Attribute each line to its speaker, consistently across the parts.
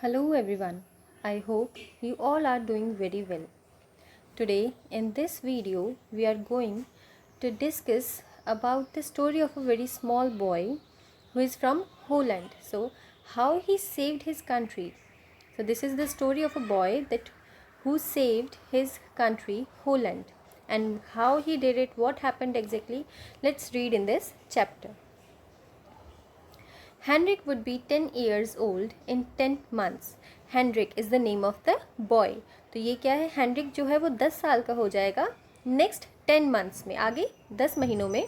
Speaker 1: Hello everyone. I hope you all are doing very well. Today in this video we are going to discuss about the story of a very small boy who is from Holland. So how he saved his country. So this is the story of a boy that who saved his country Holland, and how he did it, what happened exactly. Let's read in this chapter. Henrik would be 10 years old in 10 months. Henrik is the name of the boy. तो ये क्या है, Heinrich जो है वो 10 साल का हो जाएगा नेक्स्ट 10 मंथ्स में, आगे 10 महीनों में.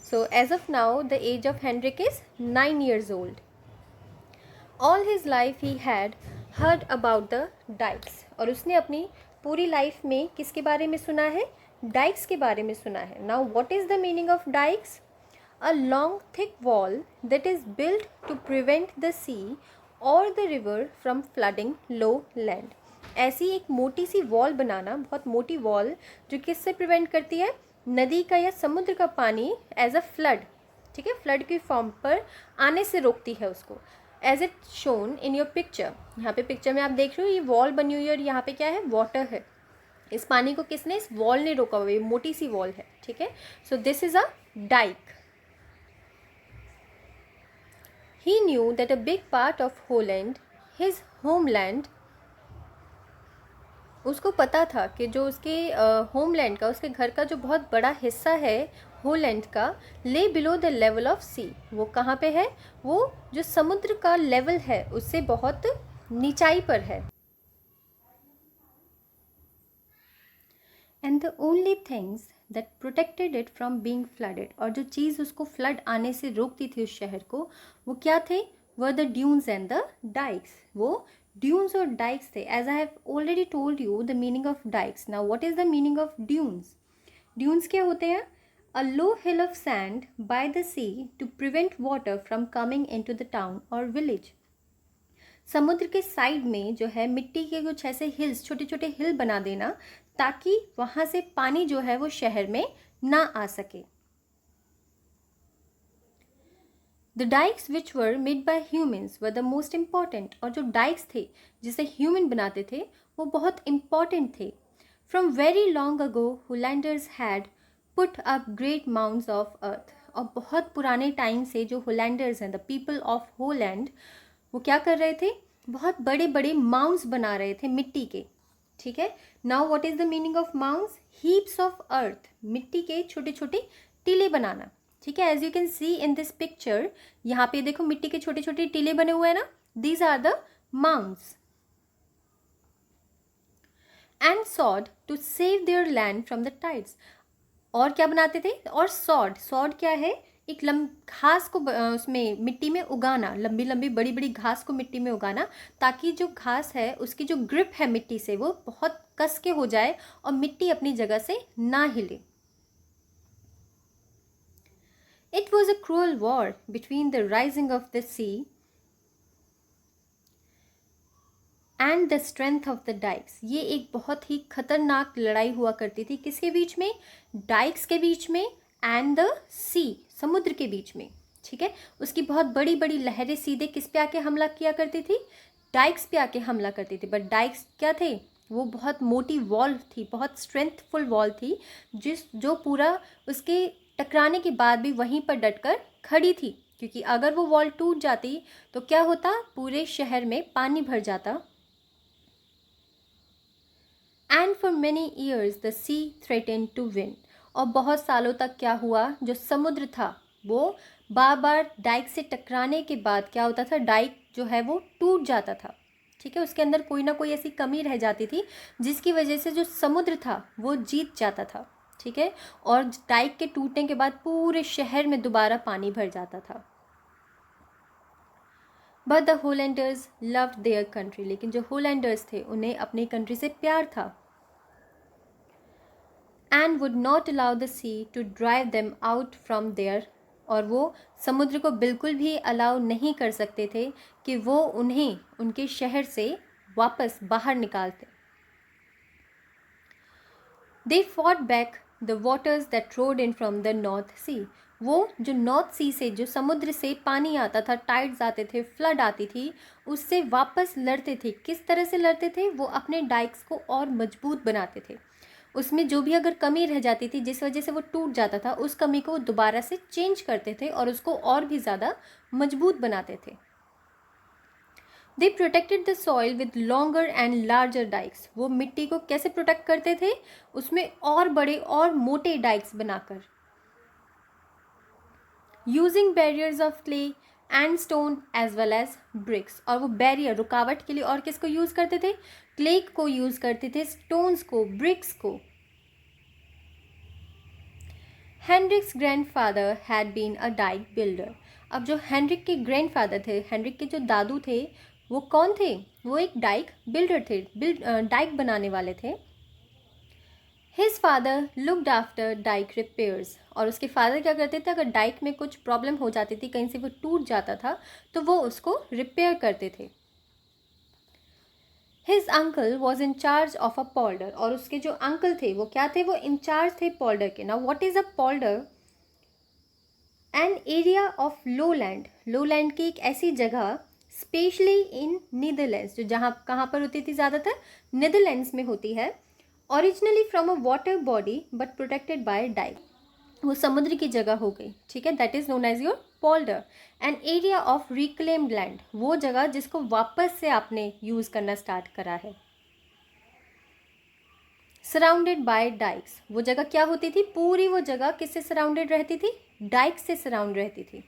Speaker 1: So as of now the age of Henrik is 9 years old. All his life he had heard about the dikes. और उसने अपनी पूरी लाइफ में किसके बारे में सुना है? डाइक्स के बारे में सुना है. Now what is the meaning of dikes? A long thick wall that is built to prevent the sea or the river from flooding low land. ऐसी एक मोटी सी वॉल बनाना, बहुत मोटी वॉल जो किससे प्रिवेंट करती है? नदी का या समुद्र का पानी एज अ फ्लड, ठीक है, फ्लड की फॉर्म पर आने से रोकती है उसको. As it shown in your picture. यहाँ पे पिक्चर में आप देख रहे हो ये वॉल बनी हुई है और यहाँ पे क्या है? वाटर है. इस पानी को किसने, इस वॉल ने रोका हुआ है. मोटी सी वॉल है, ठीक है. So this is a dike. He knew that a big part of Holland, his homeland, उसको पता था कि जो उसके होमलैंड का, उसके घर का जो बहुत बड़ा हिस्सा है होलैंड का, ले बिलो द लेवल ऑफ सी. वो कहाँ पे है? वो जो समुद्र का लेवल है उससे बहुत नीचाई पर है. And the only things that protected it from being flooded. और जो चीज़ उसको फ्लड आने से रोकती थी उस शहर को, वो क्या थे? Were the dunes and the dykes. वो ड्यून्स और डाइक्स थे. As I have already told you the meaning of dykes. Now what is the meaning of dunes? Dunes क्या होते हैं? A low hill of sand by the sea to prevent water from coming into the town और village. समुद्र के side में जो है मिट्टी के कुछ ऐसे हिल्स, छोटे छोटे हिल बना देना ताकि वहां से पानी जो है वो शहर में ना आ सके. The dykes which were made by humans were the most important. और जो डाइक्स थे जिसे ह्यूमन बनाते थे वो बहुत इम्पॉर्टेंट थे. From very long ago Hollanders had put up great mounts of earth. और बहुत पुराने टाइम से जो होलैंडर्स हैं, द पीपल ऑफ होलैंड, वो क्या कर रहे थे? बहुत बड़े बड़े माउंट्स बना रहे थे मिट्टी के, ठीक है. Now what is the meaning of mounds? Heaps of earth. मिट्टी के छोटे छोटे टीले बनाना, ठीक है. As you can see in this picture, यहाँ पे देखो मिट्टी के छोटे छोटे टीले बने हुए हैं ना. These are the mounds. And sought to save their land from the tides. और क्या बनाते थे? और सॉड. सॉड क्या है? एक घास को उसमें मिट्टी में उगाना, लंबी लंबी बड़ी बड़ी घास को मिट्टी में उगाना ताकि जो घास है उसकी जो ग्रिप है मिट्टी से वो बहुत कस के हो जाए और मिट्टी अपनी जगह से ना हिले. It was a cruel war between the rising of the sea and the strength of the dikes. ये एक बहुत ही खतरनाक लड़ाई हुआ करती थी. किसके बीच में? डाइक्स के बीच में एंड द सी, समुद्र के बीच में, ठीक है. उसकी बहुत बड़ी बड़ी लहरें सीधे किस पे आके हमला किया करती थी? डाइक्स पे आके हमला करती थी. बट डाइक्स क्या थे? वो बहुत मोटी वॉल थी, बहुत स्ट्रेंथफुल वॉल थी, जो पूरा उसके टकराने के बाद भी वहीं पर डटकर खड़ी थी. क्योंकि अगर वो वॉल टूट जाती तो क्या होता? पूरे शहर में पानी भर जाता. And for many years the sea threaten to win. और बहुत सालों तक क्या हुआ? जो समुद्र था वो बार बार डाइक से टकराने के बाद क्या होता था? डाइक जो है वो टूट जाता था, ठीक है. उसके अंदर कोई ना कोई ऐसी कमी रह जाती थी जिसकी वजह से जो समुद्र था वो जीत जाता था, ठीक है. और डाइक के टूटने के बाद पूरे शहर में दोबारा पानी भर जाता था. But the Hollanders loved their country. लेकिन जो होलैंडर्स थे उन्हें अपनी कंट्री से प्यार था. And would not allow the sea to drive them out from there. और वो समुद्र को बिल्कुल भी अलाउ नहीं कर सकते थे कि वो उन्हें उनके शहर से वापस बाहर निकालते. They fought back the waters that rolled in from the North Sea. वो जो नॉर्थ सी से, जो समुद्र से पानी आता था, टाइड्स आते थे, फ्लड आती थी, उससे वापस लड़ते थे। किस तरह से लड़ते थे? वो अपने डाइक्स को और मजबूत बनाते थे। उसमें जो भी अगर कमी रह जाती थी, जिस वजह से वो टूट जाता था, उस कमी को दोबारा से चेंज करते थे और उसको और भी ज़्यादा मजबूत बनाते थे। They protected the soil with longer and larger dikes. वो मिट्टी को कैसे प्रोटेक्ट करते थे? उसमें और बड़े और मोटे डाइक्स बनाकर। Using barriers of clay and stone as well as bricks. और वो बैरियर, रुकावट के लिए और किसको यूज़ करते थे? क्ले को यूज़ करते थे, स्टोन्स को, ब्रिक्स को। Henrik's grandfather had been a dike builder. अब जो हेनरिक के ग्रैंडफादर थे, हेनरिक के जो दादू थे, वो कौन थे? वो एक डाइक बिल्डर थे, डाइक बनाने वाले थे। His father looked after dike repairs. और उसके फादर क्या करते थे? अगर डाइक में कुछ प्रॉब्लम हो जाती थी, कहीं से वो टूट जाता था, तो वो उसको रिपेयर करते थे। His uncle was in charge of a पोल्डर। और उसके जो अंकल थे वो क्या थे? वो इंचार्ज थे पोल्डर के। Now what is a पोल्डर? An area of low land. Low land की एक ऐसी जगह, स्पेशली इन नीदरलैंड्स, जो जहाँ कहाँ पर होती थी? ज़्यादातर नीदरलैंड्स में होती है। Originally from a water body but protected by dike. वो समुद्र की जगह हो गई, ठीक है। That is known as your polder. An area of reclaimed land, वो जगह जिसको वापस से आपने यूज करना स्टार्ट करा है। सराउंडेड बाय डाइक्स, वो जगह क्या होती थी? पूरी वो जगह किससे सराउंडेड रहती थी? डाइक से सराउंड रहती थी।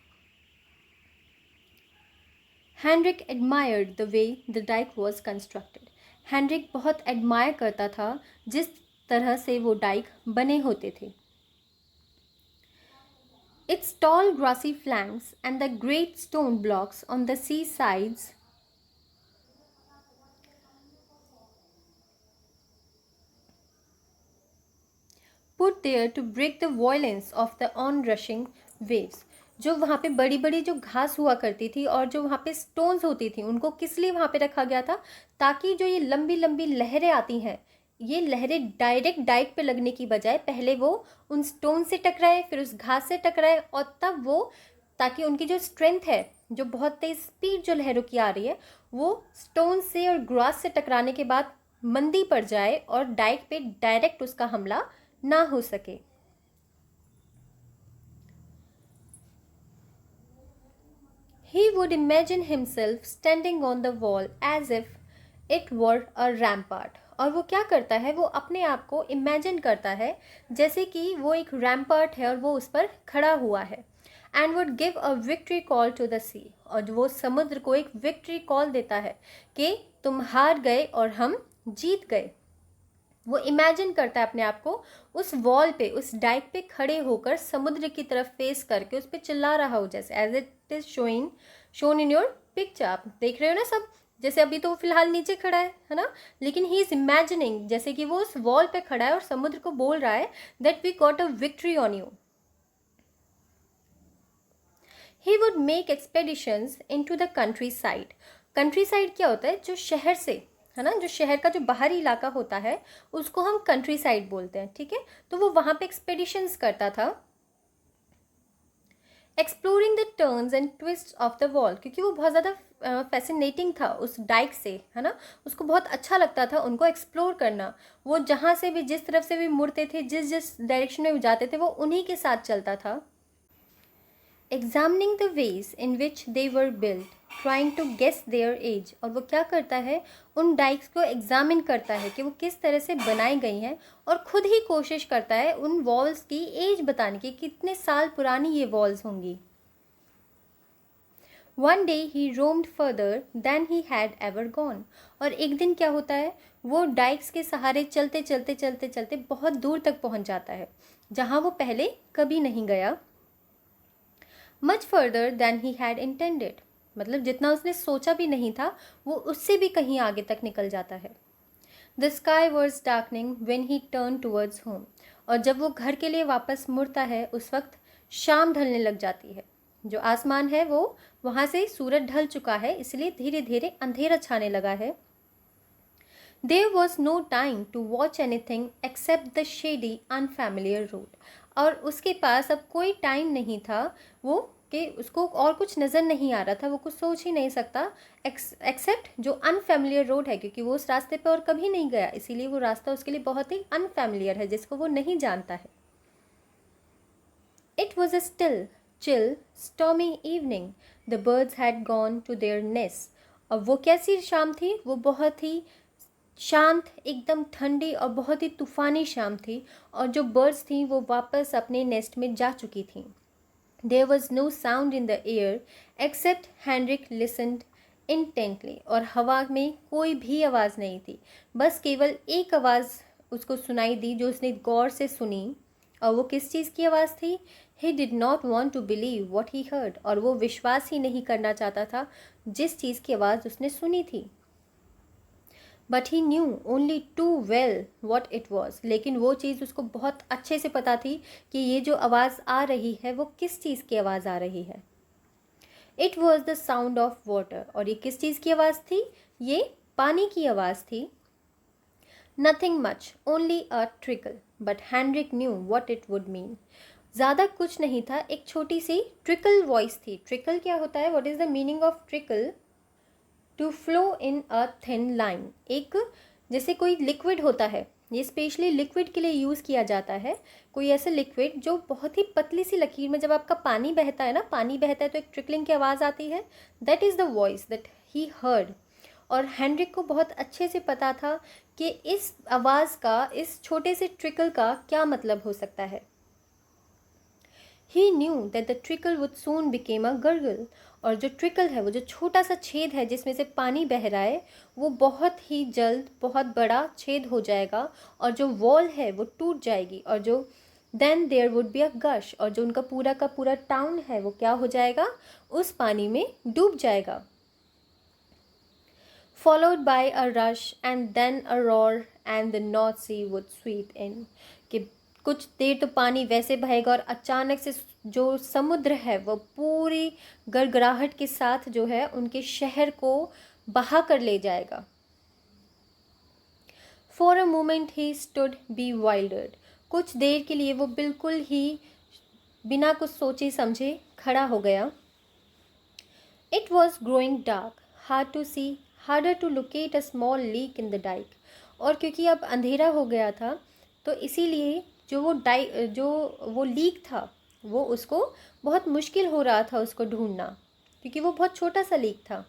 Speaker 1: Henrik admired the way the dike was constructed. Henrik बहुत एडमायर करता था जिस तरह से वो डाइक बने होते थे। Its tall grassy flanks and the great stone blocks on the sea sides put there to break the violence of the onrushing waves. जो वहाँ पे बड़ी बड़ी जो घास हुआ करती थी और जो वहाँ पे स्टोन्स होती थी, उनको किस लिए वहाँ पे रखा गया था? ताकि जो ये लंबी लंबी लहरें आती हैं, ये लहरें डायरेक्ट डाइक पे लगने की बजाय पहले वो उन स्टोन से टकराए, फिर उस घास से टकराए, और तब वो, ताकि उनकी जो स्ट्रेंथ है, जो बहुत तेज स्पीड जो लहरों की आ रही है, वो स्टोन से और ग्रास से टकराने के बाद मंदी पड़ जाए और डाइक पे डायरेक्ट उसका हमला ना हो सके। He would imagine himself standing on the wall as if it were a rampart. और वो क्या करता है? वो अपने आप को इमेजिन करता है जैसे कि वो एक रैम्पार्ट है और वो उस पर खड़ा हुआ है। And would give a victory call to the sea. और वो समुद्र को एक विक्ट्री कॉल देता है कि तुम हार गए और हम जीत गए। वो इमेजिन करता है अपने आप को उस वॉल पे, उस डाइक पे खड़े होकर समुद्र की तरफ फेस करके उस पर चिल्ला रहा हो, जैसे as it is shown in your picture. आप देख रहे हो ना सब, जैसे अभी तो फिलहाल नीचे खड़ा है ना, लेकिन ही इज इमेजिनिंग जैसे कि वो उस वॉल पे खड़ा है और समुद्र को बोल रहा है that we got a victory on you. He would make expeditions into the countryside. Countryside क्या होता है? जो शहर से, है ना, जो शहर का जो बाहरी इलाका होता है उसको हम कंट्री साइड बोलते हैं, ठीक है। तो वो वहाँ पे एक्सपेडिशंस करता था, exploring the turns and twist of the wall, क्योंकि वो बहुत ज़्यादा फैसिनेटिंग था उस डाइक से, है ना। उसको बहुत अच्छा लगता था उनको एक्सप्लोर करना। वो जहाँ से भी, जिस तरफ से भी मुड़ते थे, जिस जिस डायरेक्शन में जाते थे, वो उन्हीं के साथ चलता था। Examining the ways in which they were build, trying to guess their age. और वो क्या करता है? उन डाइक्स को एग्जामिन करता है कि वो किस तरह से बनाई गई हैं, और खुद ही कोशिश करता है उन वॉल्स की एज बताने की, कितने साल पुरानी ये वॉल्स होंगी। One day he roamed further than he had ever gone. और एक दिन क्या होता है? वो डाइक्स के सहारे चलते चलते चलते चलते बहुत दूर तक पहुंच जाता है जहां वो पहले कभी नहीं गया। Much further than he had intended, मतलब जितना उसने सोचा भी नहीं था, वो उससे भी कहीं आगे तक निकल जाता है। The sky was darkening when he turn towards home. और जब वो घर के लिए वापस मुड़ता है उस वक्त शाम ढलने लग जाती है। जो आसमान है वो, वहाँ से सूरज ढल चुका है, इसलिए धीरे धीरे अंधेरा छाने लगा है। There was no time to watch anything except the shady, unfamiliar road. और उसके पास अब कोई टाइम नहीं था वो कि उसको और कुछ नज़र नहीं आ रहा था, वो कुछ सोच ही नहीं सकता एक्सेप्ट जो अनफेमिलियर रोड है, क्योंकि वो उस रास्ते पे और कभी नहीं गया, इसीलिए वो रास्ता उसके लिए बहुत ही अनफेमिलियर है, जिसको वो नहीं जानता है। It was a still, chill, stormy evening. The birds had gone to their nests. और वो कैसी शाम थी? वो बहुत ही शांत, एकदम ठंडी और बहुत ही तूफ़ानी शाम थी, और जो बर्ड्स थीं वो वापस अपने नेस्ट में जा चुकी थीं। There was no sound in the air except Henrik listened intently. और हवा में कोई भी आवाज़ नहीं थी, बस केवल एक आवाज़ उसको सुनाई दी जो उसने गौर से सुनी। और वो किस चीज़ की आवाज़ थी? He did not want to believe what he heard. और वो विश्वास ही नहीं करना चाहता था जिस चीज़ की आवाज़ उसने सुनी थी। But he knew only too well what it was. लेकिन वो चीज़ उसको बहुत अच्छे से पता थी कि ये जो आवाज़ आ रही है वो किस चीज़ की आवाज़ आ रही है। It was the sound of water. और ये किस चीज़ की आवाज़ थी? ये पानी की आवाज़ थी। Nothing much, only a trickle, but Hendrik knew what it would mean. ज़्यादा कुछ नहीं था, एक छोटी सी ट्रिकल वॉइस थी। ट्रिकल क्या होता है? What is the meaning of trickle? To flow in a thin line. एक जैसे कोई लिक्विड होता है, ये स्पेशली लिक्विड के लिए यूज़ किया जाता है। कोई ऐसा लिक्विड जो बहुत ही पतली सी लकीर में, जब आपका पानी बहता है ना, पानी बहता है तो एक ट्रिकलिंग की आवाज़ आती है, that is the voice that he heard. और हेनरिक को बहुत अच्छे से पता था कि इस आवाज़ का, इस छोटे से ट्रिकल का क्या मतलब हो सकता है। He knew that the trickle would soon become a gurgle. और जो ट्रिकल है, वो जो छोटा सा छेद है जिसमें से पानी बह रहा है, वो बहुत ही जल्द बहुत बड़ा छेद हो जाएगा, और जो वॉल है वो टूट जाएगी, और जो then there would be a gush, और जो उनका पूरा का पूरा टाउन है वो क्या हो जाएगा? उस पानी में डूब जाएगा। Followed by a rush and then a roar and the North Sea would sweep in. कि कुछ देर तो पानी वैसे बहेगा और अचानक से जो समुद्र है वो पूरी गड़गड़ाहट के साथ जो है उनके शहर को बहा कर ले जाएगा। For a moment he stood bewildered. कुछ देर के लिए वो बिल्कुल ही बिना कुछ सोचे समझे खड़ा हो गया। It was growing dark, hard to see, harder to locate a small leak in the dike. और क्योंकि अब अंधेरा हो गया था तो इसीलिए जो वो लीक था वो उसको बहुत मुश्किल हो रहा था उसको ढूंढना, क्योंकि वो बहुत छोटा सा लीक था।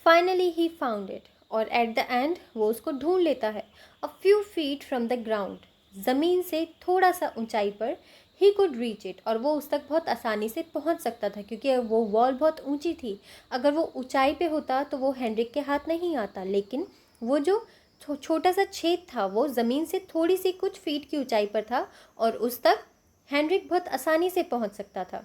Speaker 1: Finally he found it. और एट द एंड वो उसको ढूंढ लेता है। A few feet from the ground, ज़मीन से थोड़ा सा ऊंचाई पर। He could reach it. और वो उस तक बहुत आसानी से पहुंच सकता था, क्योंकि वो वॉल बहुत ऊंची थी। अगर वो ऊंचाई पे होता तो वो हेनरिक के हाथ नहीं आता, लेकिन वो जो छोटा सा छेद था वो ज़मीन से थोड़ी सी कुछ फीट की ऊंचाई पर था, और उस तक हेनरिक बहुत आसानी से पहुंच सकता था।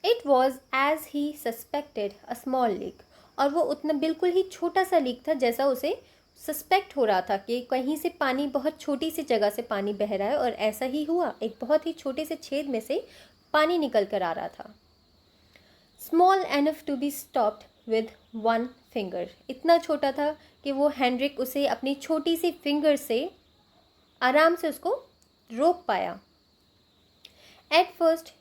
Speaker 1: It was as he suspected a small leak. और वो उतना बिल्कुल ही छोटा सा लीक था जैसा उसे सस्पेक्ट हो रहा था कि कहीं से पानी, बहुत छोटी सी जगह से पानी बह रहा है, और ऐसा ही हुआ। एक बहुत ही छोटे से छेद में से पानी निकल कर आ रहा था। Small enough to be stopped with one finger. इतना छोटा था कि वो हेनरिक उसे अपनी छोटी सी फिंगर से आराम से उसको रोक पाया। At first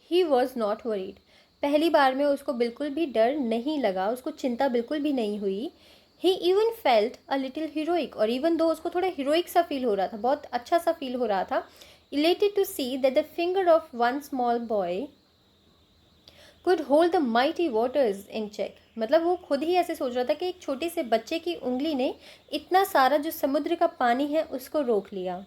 Speaker 1: he was not worried. पहली बार में उसको बिल्कुल भी डर नहीं लगा, उसको चिंता बिल्कुल भी नहीं हुई। He even felt a little heroic. और इवन दो उसको थोड़ा हीरोइक सा फील हो रहा था, बहुत अच्छा सा फील हो रहा था। Elated to see that the finger of one small boy could hold the mighty waters in check. मतलब वो खुद ही ऐसे सोच रहा था कि एक छोटे से बच्चे की उंगली ने इतना सारा जो समुद्र का पानी है उसको रोक लिया।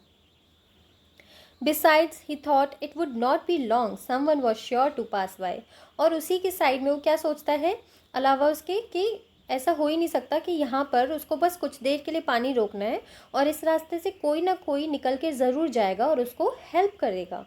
Speaker 1: Besides, he thought it would not be long. Someone was sure to pass by. और उसी के साइड में वो क्या सोचता है अलावा उसके कि ऐसा हो ही नहीं सकता कि यहाँ पर उसको बस कुछ देर के लिए पानी रोकना है, और इस रास्ते से कोई ना कोई निकल के ज़रूर जाएगा और उसको हेल्प करेगा।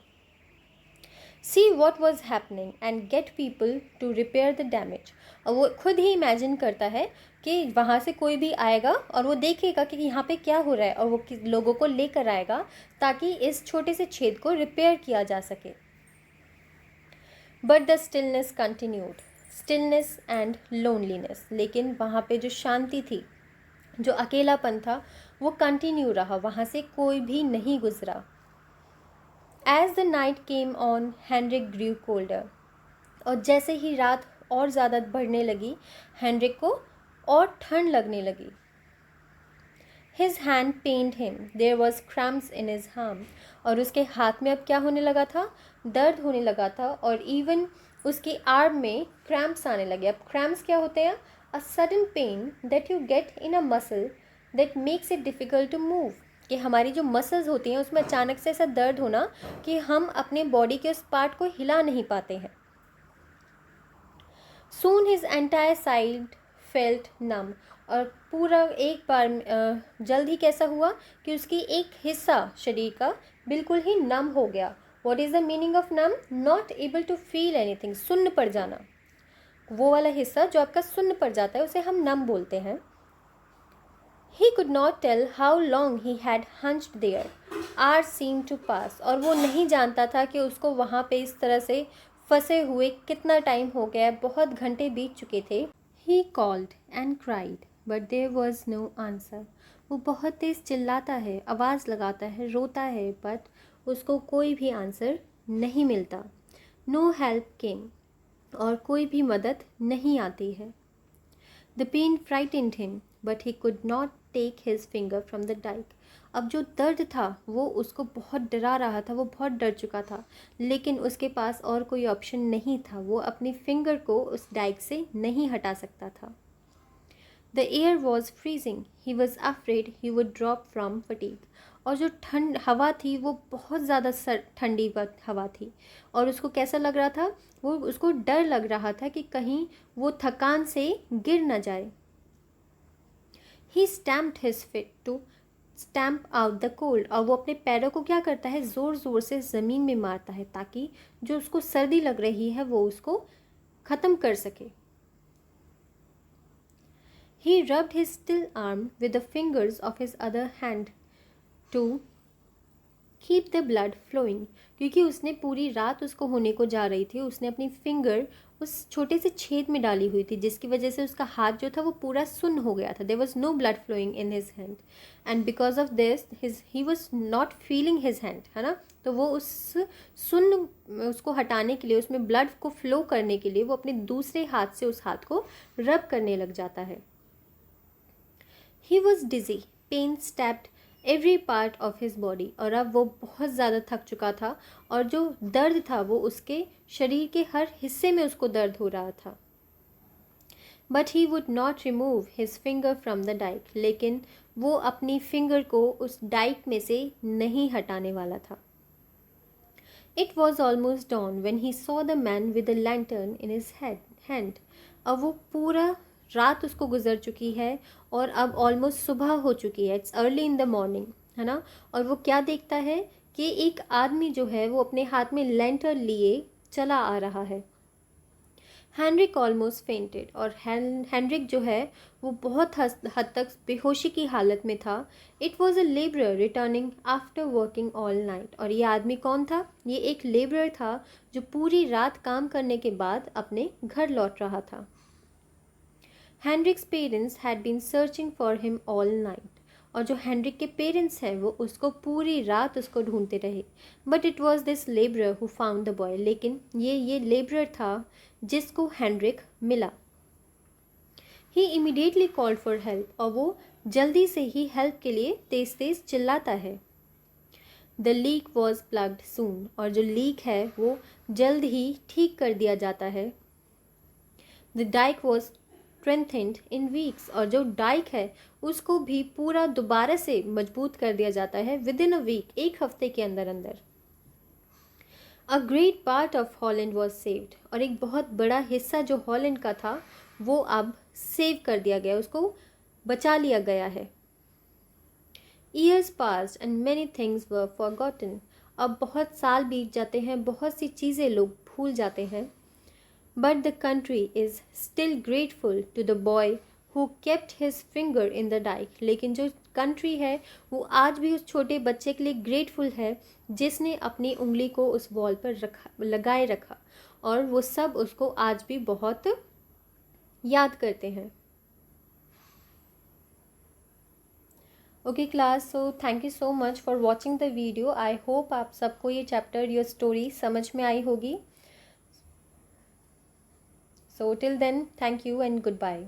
Speaker 1: See what was happening and get people to repair the damage. और वो खुद ही इमेजिन करता है कि वहाँ से कोई भी आएगा और वो देखेगा कि यहाँ पे क्या हो रहा है, और वो लोगों को लेकर आएगा ताकि इस छोटे से छेद को रिपेयर किया जा सके। But the stillness continued, stillness and loneliness. लेकिन वहाँ पे जो शांति थी, जो अकेलापन था, वो कंटिन्यू रहा, वहाँ से कोई भी नहीं गुजरा। As the night came on Henrik grew colder, और जैसे ही रात और ज़्यादा बढ़ने लगी हेनरिक को और ठंड लगने लगी। His hand pained him. There was cramps in his arm. और उसके हाथ में अब क्या होने लगा था, दर्द होने लगा था, और इवन उसकी आर्म में क्रैम्प्स आने लगे। अब क्रैम्प्स क्या होते हैं? A sudden pain that you get in a muscle that makes it difficult to move, कि हमारी जो मसल्स होती हैं उसमें अचानक से ऐसा दर्द होना कि हम अपने बॉडी के उस पार्ट को हिला नहीं पाते हैं। Soon his entire side felt numb. और पूरा एक बार जल्द ही कैसा हुआ कि उसकी एक हिस्सा शरीर का बिल्कुल ही नम हो गया। What is the meaning of numb? Not able to feel anything. सुन्न पड़ जाना, वो वाला हिस्सा जो आपका सुन्न पड़ जाता है उसे हम नम बोलते हैं। He could not tell how long he had hunched there. Hours seemed to pass. और वो नहीं जानता था कि उसको वहाँ पे इस तरह से फंसे हुए कितना टाइम हो गया, बहुत घंटे बीत चुके थे। He called and cried, but there was no answer. वो बहुत तेज़ चिल्लाता है, आवाज़ लगाता है, रोता है, बट उसको कोई भी आंसर नहीं मिलता। No help came. और कोई भी मदद नहीं आती है। The pain frightened him, but he could not take his finger from the dike. अब जो दर्द था वो उसको बहुत डरा रहा था, वो बहुत डर चुका था, लेकिन उसके पास और कोई ऑप्शन नहीं था। वो अपनी फिंगर को उस डाइक से नहीं हटा सकता था। The air was freezing. He was afraid he would drop from fatigue. और जो ठंड हवा थी वो बहुत ज़्यादा ठंडी हवा थी, और उसको कैसा लग रहा था, वो उसको डर लग रहा था कि कहीं वो थकान से गिर न जाए। He stamped his feet to stamp out the cold. और वो अपने पैरों को क्या करता है, ज़ोर ज़ोर से ज़मीन में मारता है ताकि जो उसको सर्दी लग रही है वो उसको ख़त्म कर सके। He rubbed his still arm with the fingers of his other hand to keep the blood flowing. क्योंकि उसने पूरी रात उसको होने को जा रही थी, उसने अपनी फिंगर उस छोटे से छेद में डाली हुई थी, जिसकी वजह से उसका हाथ जो था वो पूरा सुन्न हो गया था। There was no blood flowing in his hand, and because of this he was not feeling his hand, है ना। तो वो उस सुन्न उसको हटाने के लिए, उसमें ब्लड को फ्लो करने के लिए वो अपने दूसरे हाथ से उस हाथ को रब करने लग जाता है। He was dizzy. Pain stabbed every part of his body. और अब वो बहुत ज़्यादा थक चुका था, और जो दर्द था वो उसके शरीर के हर हिस्से में उसको दर्द हो रहा था। But he would not remove his finger from the dike. लेकिन वो अपनी फिंगर को उस डाइक में से नहीं हटाने वाला था। It was almost dawn when he saw the man with the lantern in his hand. अब वो पूरा रात उसको गुजर चुकी है और अब ऑलमोस्ट सुबह हो चुकी है, it's early in the morning, है ना। और वो क्या देखता है कि एक आदमी जो है वो अपने हाथ में लैंटर्न लिए चला आ रहा है। हेनरिक ऑलमोस्ट फेंटेड, और हेनरिक जो है वो बहुत हद तक बेहोशी की हालत में था। It was a labourer returning after working all night. और ये आदमी कौन था? ये एक लेबरर था जो पूरी रात काम करने के बाद अपने घर लौट रहा था। Henrik's parents had been searching for him all night. और जो हेनरिक के पेरेंट्स हैं वो उसको पूरी रात उसको ढूंढते रहे। But it was this labourer who found the boy. लेकिन ये लेबरर था जिसको हेनरिक मिला। ही इमीडिएटली कॉल्ड फॉर हेल्प। और वो जल्दी से ही हेल्प के लिए तेज़ तेज़ चिल्लाता है। द लीक वॉज प्लग्ड सून। और जो लीक है वो जल्द ही ठीक कर दिया जाता है। The dike was strengthened in weeks. और जो डाइक है उसको भी पूरा दोबारा से मजबूत कर दिया जाता है विद इन अ वीक, एक हफ्ते के अंदर अंदर। A great part of Holland was saved. और एक बहुत बड़ा हिस्सा जो हॉलैंड का था वो अब सेव कर दिया गया, उसको बचा लिया गया है। Years passed and many things were forgotten. अब बहुत साल बीत जाते हैं, बहुत सी चीज़ें लोग भूल जाते हैं। But the country is still grateful to the boy who kept his finger in the dike. लेकिन जो कंट्री है वो आज भी उस छोटे बच्चे के लिए ग्रेटफुल है जिसने अपनी उंगली को उस वॉल पर लगाए रखा, और वो सब उसको आज भी बहुत याद करते हैं। Okay class, so thank you so much for watching the video. I hope आप सबको ये चैप्टर, योर स्टोरी समझ में आई होगी। So till then, thank you and good bye.